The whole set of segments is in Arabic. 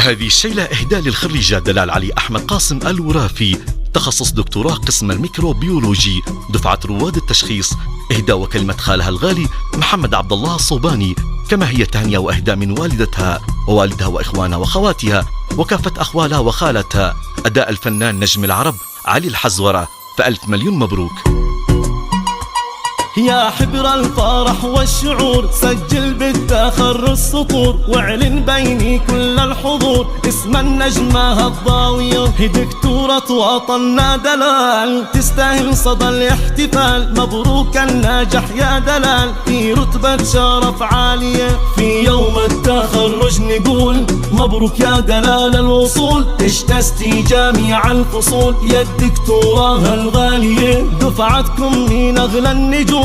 هذه الشيلة إهداء للخريجة دلال علي أحمد قاسم الورافي، تخصص دكتوراه قسم الميكروبيولوجي، دفعة رواد التشخيص. إهداء وكلمة خالها الغالي محمد عبد الله الصوباني، كما هي تهنئة وإهداء من والدتها ووالدها وإخوانها وخواتها وكافة أخوالها وخالتها. أداء الفنان نجم العرب علي الحزورة، فألف مليون مبروك. يا حبر الفرح والشعور، سجل بالتخر السطور واعلن بيني كل الحضور اسم النجمة الضاوية. هي دكتورة وطننا دلال، تستاهل صدى الاحتفال. مبروك الناجح يا دلال في رتبة شرف عالية. في يوم التخرج نقول مبروك يا دلال الوصول، اجتزتي جميع الفصول يا الدكتورة الغالية. دفعتكم من أغلى النجوم،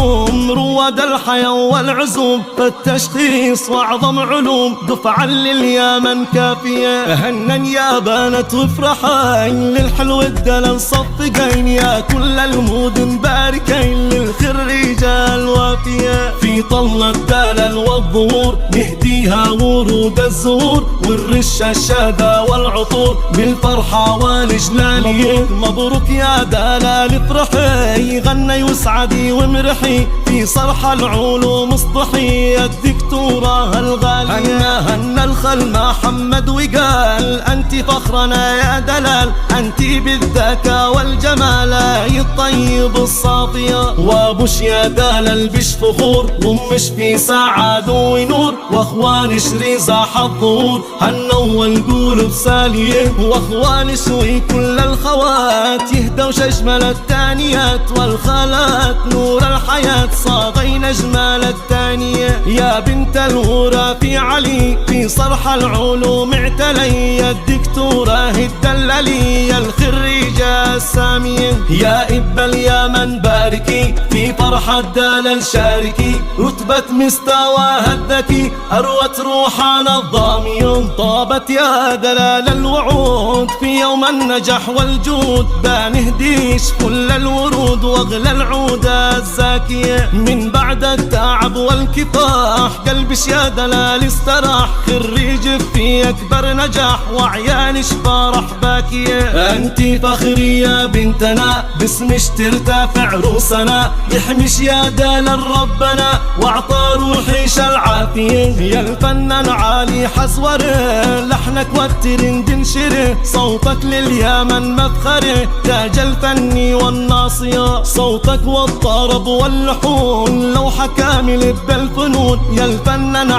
رواد الحياة والعزوم، فالتشخيص واعظم علوم، دفعا لليمن كافية. هنن يا بنات وافرحين، للحلو الدلال صفقين، يا كل المدن باركين للخريجة الوافية. في طل الدلال والظهور نهديها ورود الزهور، والرش الشهدة والعطور بالفرحة والإجلالية. مبروك يا دلال افرحي، غني واسعدي وامرحي، في صرح العلوم اصطحي الدكتورة الغالية. هنا الخل محمد وقال انت فخرنا يا دلال، انت بالذكاء والجمال الطيب الصافية. وابوش يا دلال بش فخور، ومش في سعاد ونور، واخوان شريزة حظور هنا والقلوب سالية. واخوان شوي كل الخوات يهدوا شجمل التانيات، والخالات نور الحياة صاغين أجمال الثانية. يا بنت الورافي علي في صرح العلوم اعتلي، يا الدكتورة الدلالية الخريجة السامية. يا إب اليمن باركي في فرحة دلال شاركي، رتبة مستواها الذكي أروت روحنا الضامية. طابت يا دلال الوعود في يوم النجاح والجود، بنهديش كل الورود واغلى العود الزاكية. من بعد التعب والكفاح قلبش يا دلال استراح، خريج في أكبر نجاح وعيانش فرح باكية. أنت فخري يا بنتنا، باسمش ترتفع روسنا، يحمش يا دلال ربنا واعطى روحيش العافية. يا الفنان علي حزوره، لحنك والترند انشره، صوتك لليمن مفخره، تاج الفن والناصية. صوتك والطرب واللحون لوحة كاملة بالفنون، يا الفنان